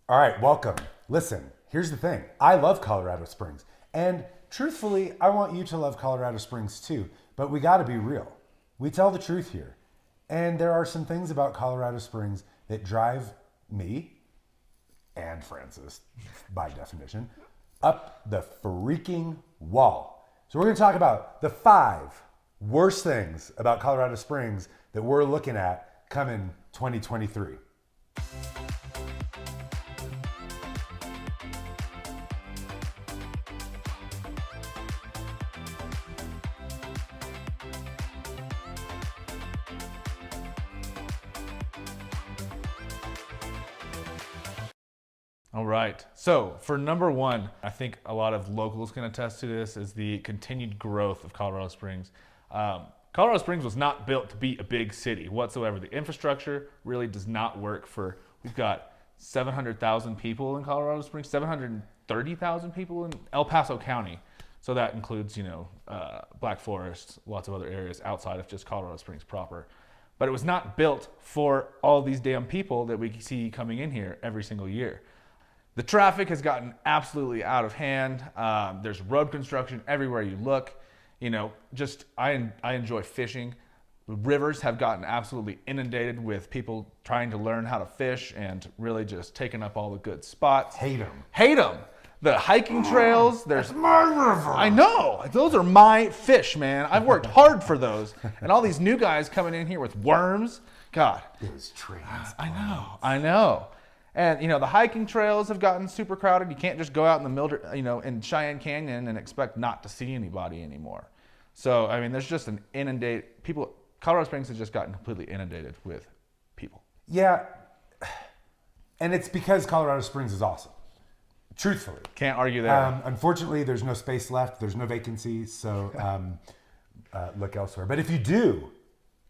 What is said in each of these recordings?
All right, welcome. Listen, here's the thing. I love Colorado Springs. And truthfully, I want you to love Colorado Springs too. But we got to be real. We tell the truth here. And there are some things about Colorado Springs that drive me and Francis, by definition, up the freaking wall. So we're going to talk about the 5 worst things about Colorado Springs that we're looking at coming 2023. All right. So for number 1, I think a lot of locals can attest to this, is the continued growth of Colorado Springs. Colorado Springs was not built to be a big city whatsoever. The infrastructure really does not work for, we've got 700,000 people in Colorado Springs, 730,000 people in El Paso County. So that includes, Black Forest, lots of other areas outside of just Colorado Springs proper. But it was not built for all these damn people that we see coming in here every single year. The traffic has gotten absolutely out of hand. There's road construction everywhere you look. I enjoy fishing. The rivers have gotten absolutely inundated with people trying to learn how to fish and really just taking up all the good spots. Hate them. Hate them. The hiking trails. There's my river. I know. Those are my fish, man. I've worked hard for those. And all these new guys coming in here with worms. God. Those trains. I know. And, the hiking trails have gotten super crowded. You can't just go out in the middle, in Cheyenne Canyon and expect not to see anybody anymore. So, there's just Colorado Springs has just gotten completely inundated with people. Yeah. And it's because Colorado Springs is awesome. Truthfully. Can't argue there. Unfortunately, there's no space left. There's no vacancies. So look elsewhere. But if you do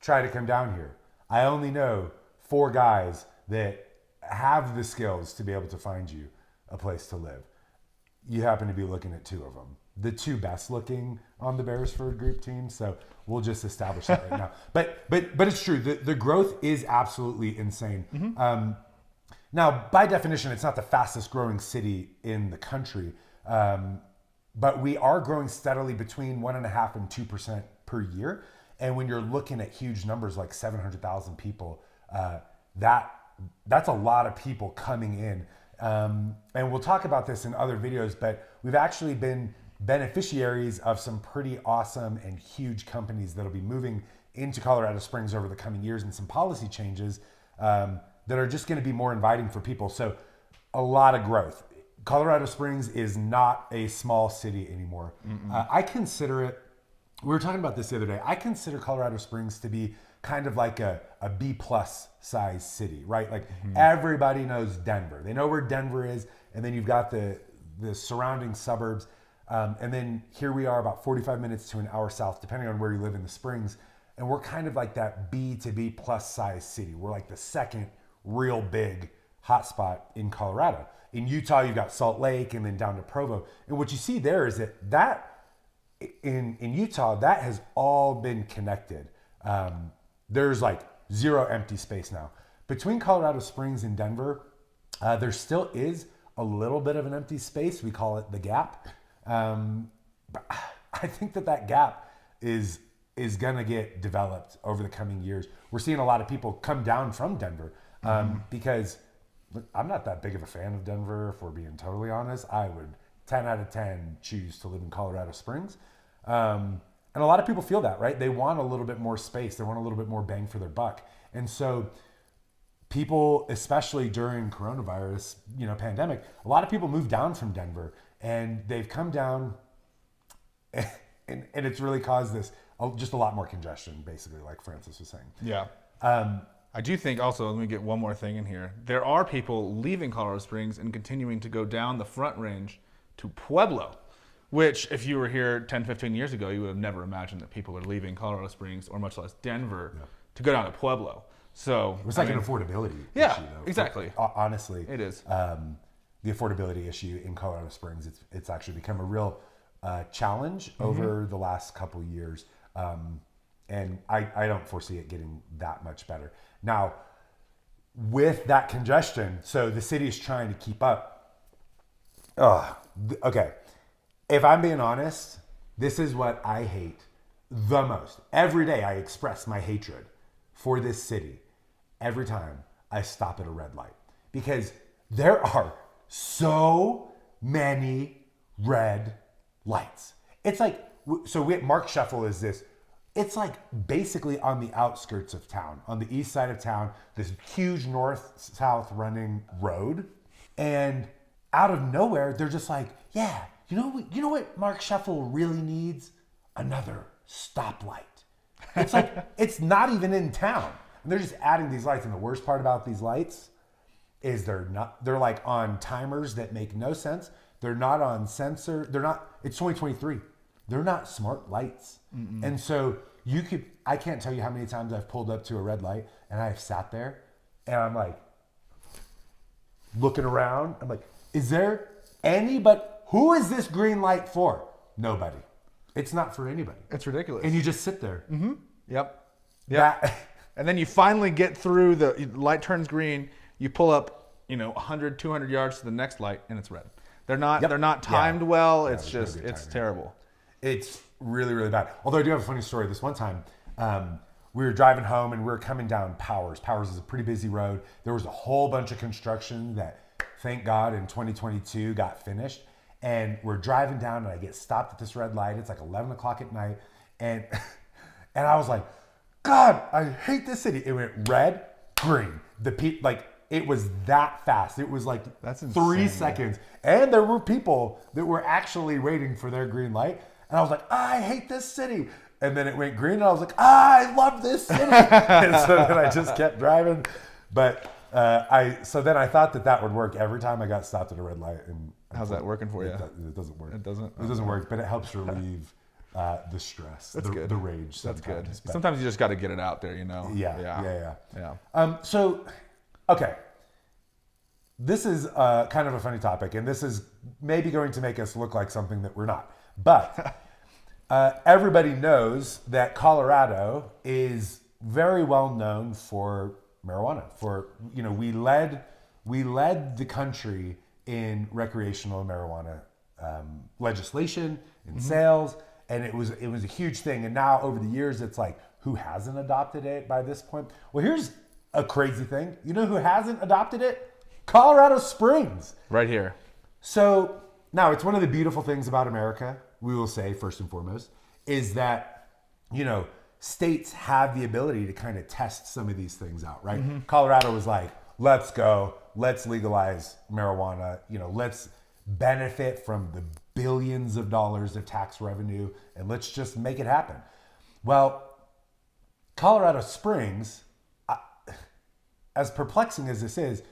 try to come down here, I only know 4 guys that have the skills to be able to find you a place to live. You happen to be looking at 2 of them, the 2 best looking on the Beresford group team. So we'll just establish that right now. But it's true. The growth is absolutely insane. Mm-hmm. Now, by definition, it's not the fastest growing city in the country, but we are growing steadily between 1.5% and 2% per year. And when you're looking at huge numbers like 700,000 people, that's a lot of people coming in. And we'll talk about this in other videos, but we've actually been beneficiaries of some pretty awesome and huge companies that'll be moving into Colorado Springs over the coming years, and some policy changes that are just going to be more inviting for people. So a lot of growth. Colorado Springs is not a small city anymore. I consider it, we were talking about this the other day, I consider Colorado Springs to be kind of like a B plus size city, right? Like everybody knows Denver. They know where Denver is. And then you've got the surrounding suburbs. And then here we are about 45 minutes to an hour south, depending on where you live in the Springs. And we're kind of like that B to B plus size city. We're like the second real big hotspot in Colorado. In Utah, you've got Salt Lake and then down to Provo. And what you see there is that in Utah, that has all been connected. There's like 0 empty space now. Between Colorado Springs and Denver, there still is a little bit of an empty space. We call it the gap. But I think that gap is going to get developed over the coming years. We're seeing a lot of people come down from Denver because I'm not that big of a fan of Denver, if we're being totally honest. I would 10 out of 10 choose to live in Colorado Springs. And a lot of people feel that, right? They want a little bit more space. They want a little bit more bang for their buck. And so people, especially during coronavirus, pandemic, a lot of people moved down from Denver, and they've come down and it's really caused this, just a lot more congestion, basically, like Francis was saying. Yeah. I do think also, let me get one more thing in here. There are people leaving Colorado Springs and continuing to go down the Front Range to Pueblo, which if you were here 10, 15 years ago, you would have never imagined that people are leaving Colorado Springs, or much less Denver, to go down to Pueblo. So it's like an affordability issue, though. Exactly. Honestly, it is. The affordability issue in Colorado Springs, it's actually become a real challenge over the last couple of years. And I don't foresee it getting that much better. Now, with that congestion, so the city is trying to keep up. Oh, okay. If I'm being honest, this is what I hate the most. Every day I express my hatred for this city every time I stop at a red light, because there are so many red lights. It's like, so Mark Shuffle is this, it's like basically on the outskirts of town, on the east side of town, this huge north-south running road. And out of nowhere, they're just like, yeah, you know what Mark Shuffle really needs? Another stoplight. It's like, it's not even in town. And they're just adding these lights. And the worst part about these lights is they're like on timers that make no sense. They're not on it's 2023. They're not smart lights. Mm-mm. And so I can't tell you how many times I've pulled up to a red light and I've sat there and I'm like looking around. I'm like, is there who is this green light for? Nobody. It's not for anybody. It's ridiculous. And you just sit there. Mm-hmm. Yep. And then you finally get through, the light turns green, you pull up, 100, 200 yards to the next light and it's red. They're not timed well. It's just, it's terrible. It's really, really bad. Although I do have a funny story. This one time, we were driving home and we were coming down Powers. Powers is a pretty busy road. There was a whole bunch of construction that, thank God, in 2022 got finished. And we're driving down and I get stopped at this red light. It's like 11 o'clock at night. And I was like, God, I hate this city. It went red, green. It was that fast. It was like That's 3 seconds. And there were people that were actually waiting for their green light. And I was like, I hate this city. And then it went green and I was like, I love this city. And so then I just kept driving. But so then I thought that would work every time I got stopped at a red light. And how's that working for you? It doesn't work. It doesn't? It doesn't work, but it helps relieve the stress, the rage. That's good. But sometimes you just got to get it out there, Yeah. Yeah. Okay. This is kind of a funny topic, and this is maybe going to make us look like something that we're not. But everybody knows that Colorado is very well known for marijuana. We led the country in recreational marijuana legislation and sales, and it was a huge thing. And now over the years, it's like, who hasn't adopted it by this point? Well, here's a crazy thing. You know who hasn't adopted it? Colorado Springs. Right here. So now it's one of the beautiful things about America, we will say first and foremost, is that, states have the ability to kind of test some of these things out, right? Mm-hmm. Colorado was like, let's go, let's legalize marijuana, let's benefit from the billions of dollars of tax revenue and let's just make it happen. Well, Colorado Springs, as perplexing as this is,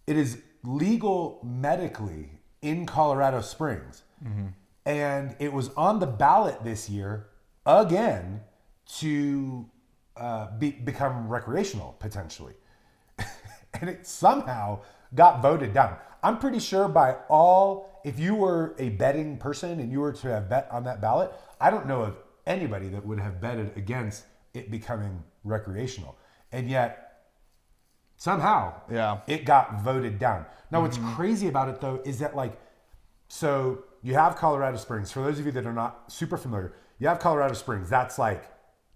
it is legal medically in Colorado Springs. Mm-hmm. And it was on the ballot this year again to become recreational potentially. And it somehow got voted down. I'm pretty sure if you were a betting person and you were to have bet on that ballot, I don't know of anybody that would have betted against it becoming recreational. And yet, somehow, it got voted down. Now, what's crazy about it, though, is that, so you have Colorado Springs. For those of you that are not super familiar, you have Colorado Springs. That's like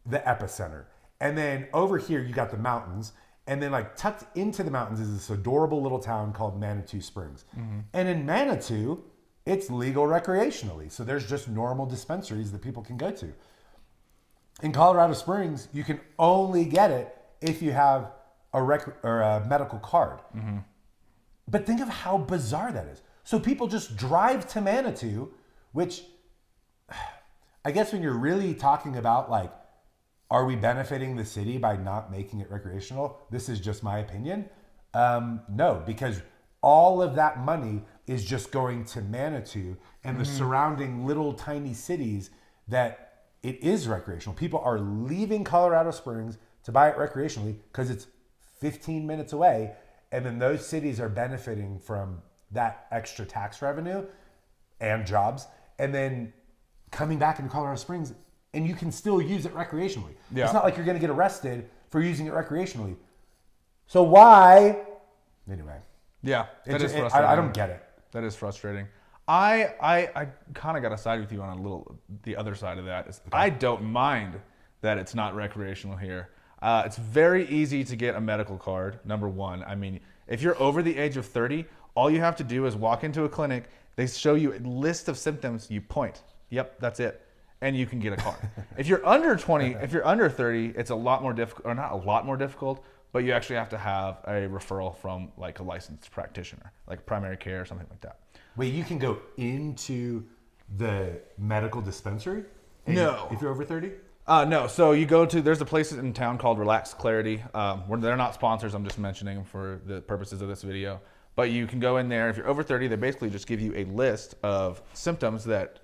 the epicenter. And then over here, you got the mountains. And then, tucked into the mountains is this adorable little town called Manitou Springs. Mm-hmm. And in Manitou, it's legal recreationally. So there's just normal dispensaries that people can go to. In Colorado Springs, you can only get it if you have a medical card. Mm-hmm. But think of how bizarre that is. So people just drive to Manitou, which I guess when you're really talking about are we benefiting the city by not making it recreational? This is just my opinion. No, because all of that money is just going to Manitou and the surrounding little tiny cities that it is recreational. People are leaving Colorado Springs to buy it recreationally because it's 15 minutes away, and then those cities are benefiting from that extra tax revenue and jobs, and then coming back into Colorado Springs, and you can still use it recreationally. Yeah. It's not like you're going to get arrested for using it recreationally. So why? Anyway, Yeah, that is I frustrating. don't get it. That is frustrating. I kind of got to side with you on the other side of that. Is I don't mind that it's not recreational here. It's very easy to get a medical card, number one. I mean, if you're over the age of 30, all you have to do is walk into a clinic. They show you a list of symptoms. You point. Yep, that's it. And you can get a card. If you're under 20, if you're under 30, it's a lot more difficult, or not a lot more difficult, but you actually have to have a referral from like a licensed practitioner, like primary care or something like that. Wait, you can go into the medical dispensary? No. If you're over 30? No. So you go to, there's a place in town called Relax Clarity. They're not sponsors. I'm just mentioning them for the purposes of this video. But you can go in there. If you're over 30, they basically just give you a list of symptoms that,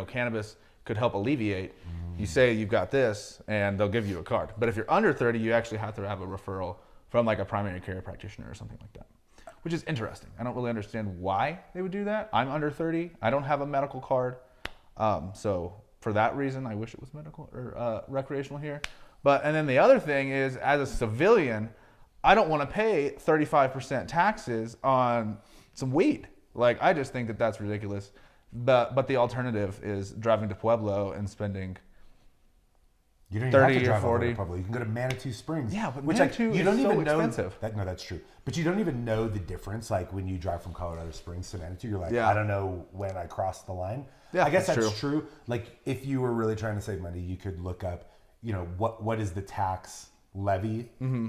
cannabis could help alleviate. You say you've got this, and they'll give you a card. But if you're under 30, you actually have to have a referral from like a primary care practitioner or something like that, which is interesting. I don't really understand why they would do that. I'm under 30. I don't have a medical card. So for that reason, I wish it was medical or recreational here. And then the other thing is, as a civilian, I don't want to pay 35% taxes on some weed. Like, I just think that that's ridiculous. But the alternative is driving to Pueblo and spending You don't even have to 30 or drive all the way 40. to Pueblo. You can go to Manitou Springs. Yeah, but which Manitou you don't is so even know expensive. No, that's true. But you don't even know the difference. Like when you drive from Colorado Springs to Manitou, you're like, Yeah. I don't know when I crossed the line. Yeah, I guess that's that's true. Like if you were really trying to save money, you could look up, what is the tax levy? Mm-hmm.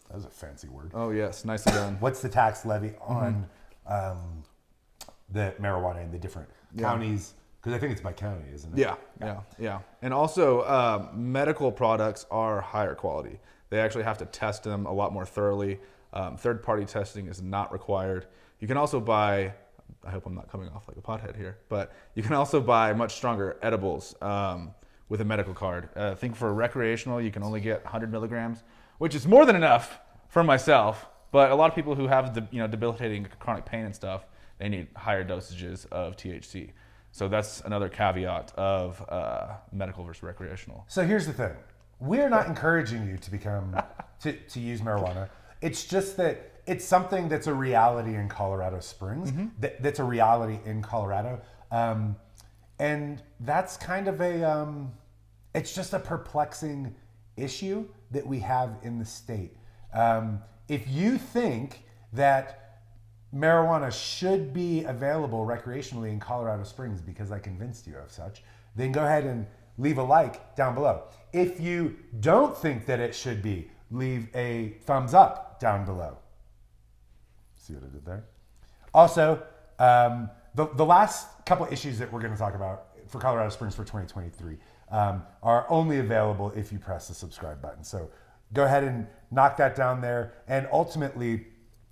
That was a fancy word. Oh yes, nicely done. What's the tax levy on the marijuana in the different counties? Because I think it's by county, isn't it? Yeah. And also, medical products are higher quality. They actually have to test them a lot more thoroughly. Third-party testing is not required. You can also buy, I hope I'm not coming off like a pothead here, but you can also buy much stronger edibles with a medical card. I think for recreational, you can only get 100 milligrams, which is more than enough for myself. But a lot of people who have debilitating chronic pain and stuff, they need higher dosages of THC. So that's another caveat of medical versus recreational. So here's the thing: we're not encouraging you to become to use marijuana. It's just that it's something that's a reality in Colorado Springs. That's a reality in Colorado, and that's kind of it's just a perplexing issue that we have in the state. If you think that marijuana should be available recreationally in Colorado Springs because I convinced you of such, then go ahead and leave a like down below. If you don't think that it should be, leave a thumbs up down below. See what I did there? Also, the last couple issues that we're going to talk about for Colorado Springs for 2023 are only available if you press the subscribe button. So go ahead and knock that down there. And ultimately,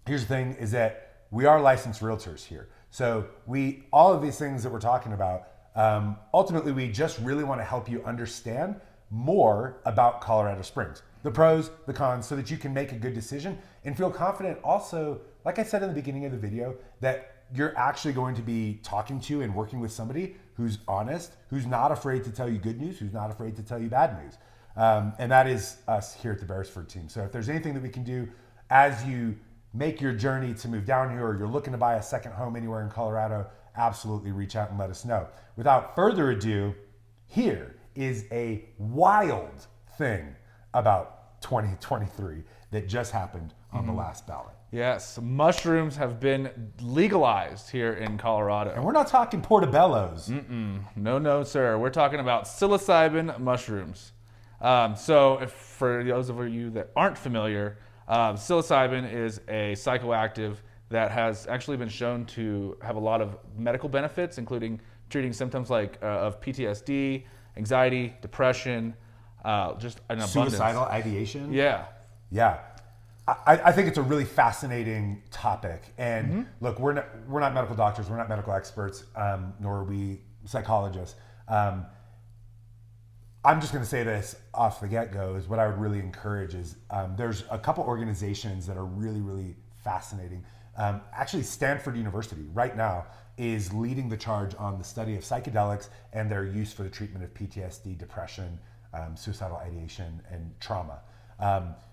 here's the thing, is that we are licensed realtors here. So all of these things that we're talking about, ultimately we just really want to help you understand more about Colorado Springs, the pros, the cons, so that you can make a good decision and feel confident also, like I said in the beginning of the video, that you're actually going to be talking to and working with somebody who's honest, who's not afraid to tell you good news, who's not afraid to tell you bad news. And that is us here at the Beresford team. So if there's anything that we can do as you make your journey to move down here, or you're looking to buy a second home anywhere in Colorado, absolutely reach out and let us know. Without further ado, here is a wild thing about 2023 that just happened on the last ballot. Yes, mushrooms have been legalized here in Colorado. And we're not talking portobellos. No, sir. We're talking about psilocybin mushrooms. For those of you that aren't familiar, psilocybin is a psychoactive that has actually been shown to have a lot of medical benefits, including treating symptoms like of PTSD, anxiety, depression, just an abundance. Suicidal ideation. Yeah. I think it's a really fascinating topic. And look, we're not medical doctors, we're not medical experts, nor are we psychologists. I'm just going to say this off the get-go, is what I would really encourage is there's a couple organizations that are really, really fascinating. Actually, Stanford University right now is leading the charge on the study of psychedelics and their use for the treatment of PTSD, depression, suicidal ideation, and trauma.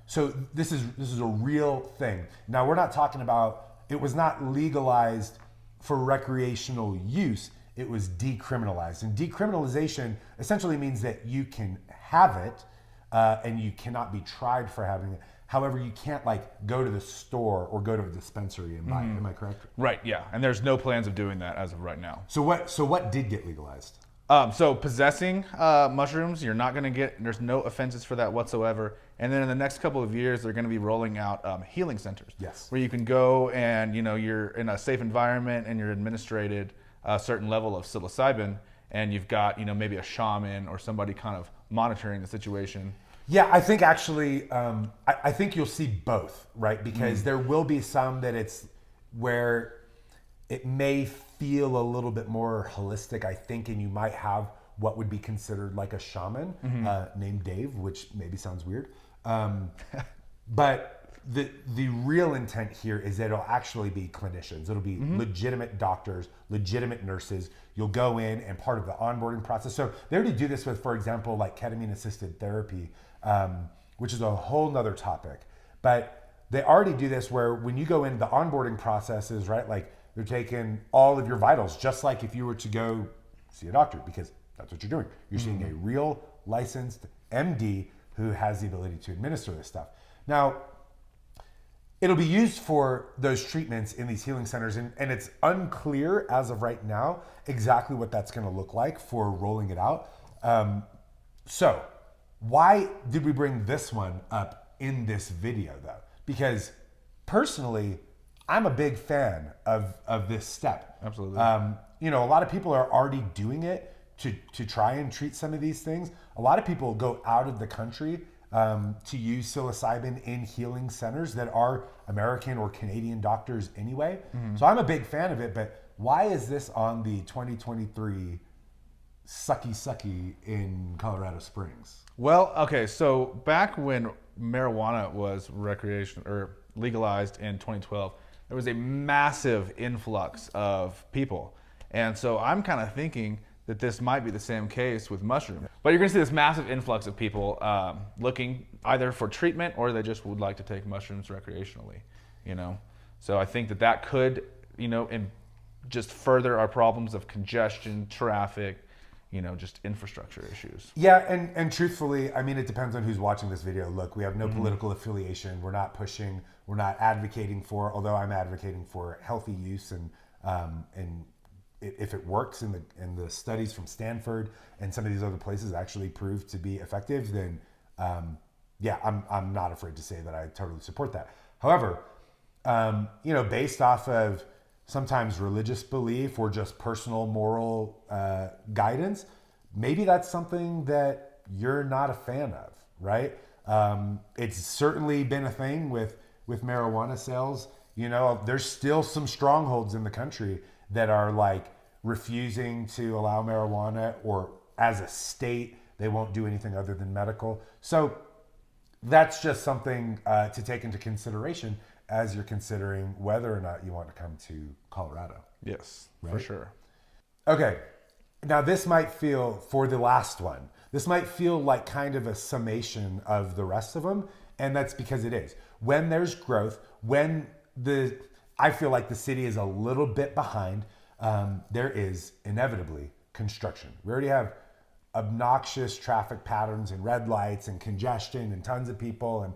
So this is a real thing. Now we're not talking about, it was not legalized for recreational use. It was decriminalized, and decriminalization essentially means that you can have it, and you cannot be tried for having it. However, you can't like go to the store or go to a dispensary and buy it. Am I correct? Right. Yeah. And there's no plans of doing that as of right now. So what did get legalized? So possessing mushrooms, you're not going to get. There's no offenses for that whatsoever. And then in the next couple of years, they're going to be rolling out healing centers. Yes. Where you can go and you're in a safe environment and you're administrated a certain level of psilocybin, and you've got maybe a shaman or somebody kind of monitoring the situation. Yeah, I think actually, I think you'll see both, right? Because there will be some that it's where it may feel a little bit more holistic, I think, and you might have what would be considered like a shaman named Dave, which maybe sounds weird. But the real intent here is that it'll actually be clinicians. It'll be legitimate doctors, legitimate nurses. You'll go in, and part of the onboarding process. So they already do this with, for example, like ketamine-assisted therapy, which is a whole nother topic. But they already do this where when you go in, the onboarding process is, right, like they're taking all of your vitals, just like if you were to go see a doctor, because that's what you're doing. You're seeing a real licensed MD who has the ability to administer this stuff. Now, it'll be used for those treatments in these healing centers, and it's unclear as of right now exactly what that's going to look like for rolling it out. So why did we bring this one up in this video though? Because personally, I'm a big fan of this step. Absolutely. A lot of people are already doing it to try and treat some of these things. A lot of people go out of the country to use psilocybin in healing centers that are American or Canadian doctors anyway. So I'm a big fan of it, but why is this on the 2023 sucky in Colorado Springs? Well, okay, so back when marijuana was legalized in 2012, there was a massive influx of people. And so I'm kind of thinking that this might be the same case with mushrooms. But you're gonna see this massive influx of people looking either for treatment or they just would like to take mushrooms recreationally, So I think that could, just further our problems of congestion, traffic, just infrastructure issues. Yeah, and truthfully, I mean, it depends on who's watching this video. Look, we have no political affiliation. We're not pushing, we're not advocating for, although I'm advocating for healthy use, and if it works in the studies from Stanford and some of these other places actually prove to be effective, then I'm not afraid to say that I totally support that. However, based off of sometimes religious belief or just personal moral guidance, maybe that's something that you're not a fan of, right? It's certainly been a thing with marijuana sales. There's still some strongholds in the country that are like refusing to allow marijuana, or as a state, they won't do anything other than medical. So that's just something to take into consideration as you're considering whether or not you want to come to Colorado. Yes, right? For sure. Okay, now this might feel, for the last one, this might feel like kind of a summation of the rest of them, and that's because it is. When there's growth, I feel like the city is a little bit behind, there is inevitably construction. We already have obnoxious traffic patterns and red lights and congestion and tons of people and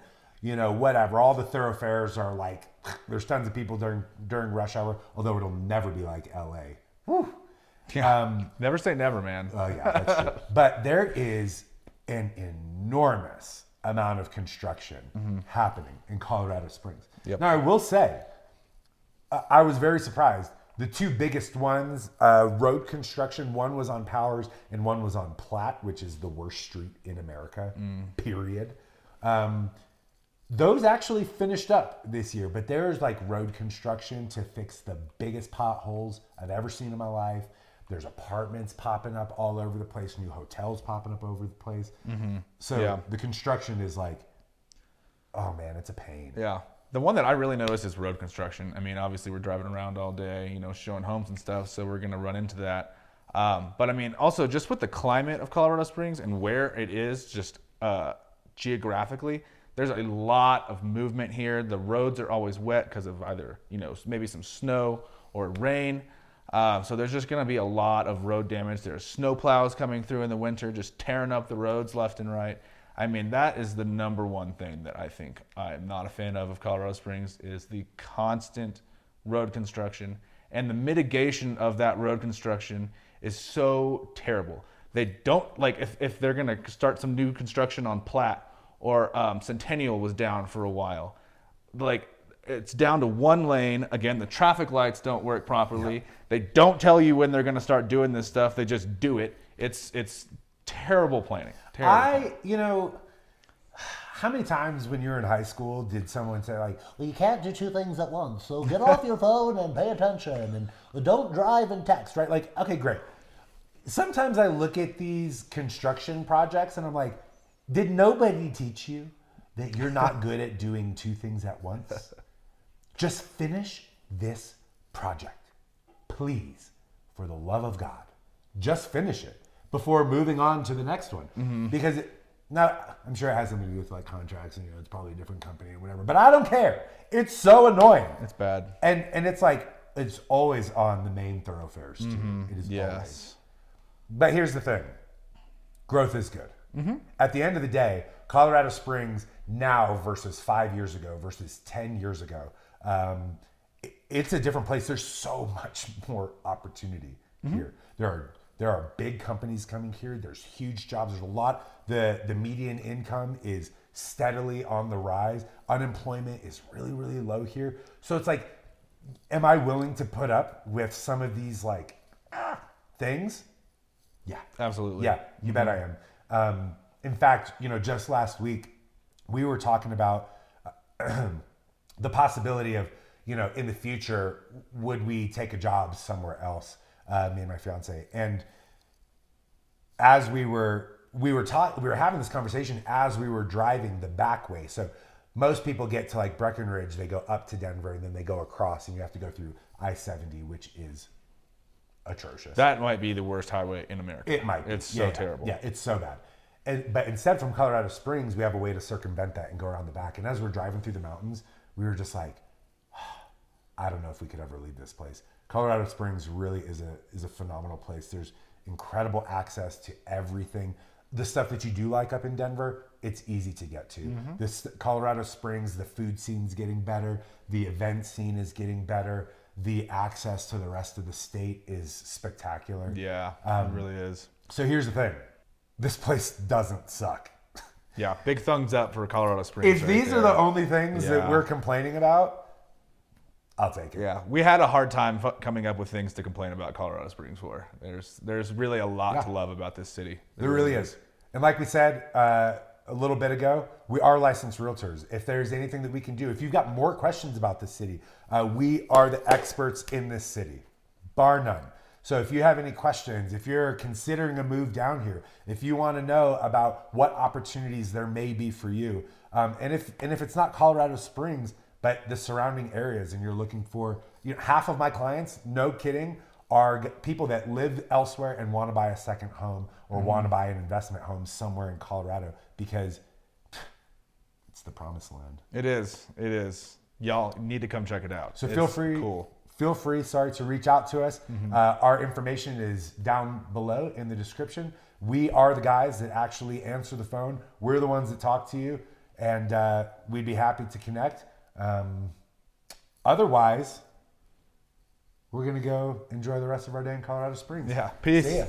whatever. All the thoroughfares are like, there's tons of people during rush hour, although it'll never be like LA. Whew. Yeah. Never say never, man. Oh yeah, that's true. But there is an enormous amount of construction happening in Colorado Springs. Yep. Now I will say, I was very surprised. The two biggest ones, road construction, one was on Powers and one was on Platte, which is the worst street in America, period. Those actually finished up this year, but there's like road construction to fix the biggest potholes I've ever seen in my life. There's apartments popping up all over the place, new hotels popping up over the place. So the construction is like, oh man, it's a pain. Yeah. The one that I really notice is road construction. I mean, obviously we're driving around all day, showing homes and stuff, so we're going to run into that. But I mean, also just with the climate of Colorado Springs and where it is just geographically, There's a lot of movement here. The roads are always wet because of either, maybe some snow or rain. So there's just going to be a lot of road damage. There's snow plows coming through in the winter, just tearing up the roads left and right. I mean, that is the number one thing that I think I'm not a fan of Colorado Springs is the constant road construction. And the mitigation of that road construction is so terrible. They don't, if they're going to start some new construction on Platte, or Centennial was down for a while. It's down to one lane. Again, the traffic lights don't work properly. Yeah. They don't tell you when they're going to start doing this stuff. They just do it. It's terrible planning. How many times when you were in high school did someone say well, you can't do two things at once. So get off your phone and pay attention and don't drive and text, right? Okay, great. Sometimes I look at these construction projects and I'm like, did nobody teach you that you're not good at doing two things at once? Just finish this project. Please, for the love of God, just finish it before moving on to the next one. Mm-hmm. Because now, I'm sure it has something to do with contracts and it's probably a different company or whatever, but I don't care. It's so annoying. It's bad. And it's it's always on the main thoroughfares too. Mm-hmm. It is always. But here's the thing. Growth is good. Mm-hmm. At the end of the day, Colorado Springs now versus 5 years ago versus 10 years ago, it's a different place. There's so much more opportunity here. There are big companies coming here. There's huge jobs. There's a lot. The median income is steadily on the rise. Unemployment is really, really low here. So it's am I willing to put up with some of these things? Yeah. Absolutely. Yeah, you bet I am. In fact, just last week, we were talking about the possibility of, in the future, would we take a job somewhere else, me and my fiance. And as we were having this conversation as we were driving the back way. So most people get to Breckenridge, they go up to Denver, and then they go across, and you have to go through I-70, which is atrocious. That might be the worst highway in America. It might be. It's so terrible. Yeah, it's so bad. But instead, from Colorado Springs, we have a way to circumvent that and go around the back. And as we're driving through the mountains, we were just I don't know if we could ever leave this place. Colorado Springs really is a phenomenal place. There's incredible access to everything. The stuff that you do like up in Denver, it's easy to get to. Mm-hmm. This Colorado Springs, the food scene's getting better. The event scene is getting better. The access to the rest of the state is spectacular. Yeah, it really is. So here's the thing. This place doesn't suck. Yeah, big thumbs up for Colorado Springs. If these are the only things that we're complaining about, I'll take it. Yeah, we had a hard time coming up with things to complain about Colorado Springs for. There's really a lot to love about this city. There really is. And like we said a little bit ago, we are licensed realtors. If there's anything that we can do, if you've got more questions about this city, we are the experts in this city, bar none. So if you have any questions, if you're considering a move down here, if you want to know about what opportunities there may be for you, and if it's not Colorado Springs, but the surrounding areas, and you're looking for, half of my clients, no kidding, are people that live elsewhere and want to buy a second home or want to buy an investment home somewhere in Colorado because it's the promised land. It is. Y'all need to come check it out. So feel free to reach out to us. Mm-hmm. Our information is down below in the description. We are the guys that actually answer the phone. We're the ones that talk to you, and we'd be happy to connect. Otherwise, we're going to go enjoy the rest of our day in Colorado Springs. Yeah. Peace. See ya.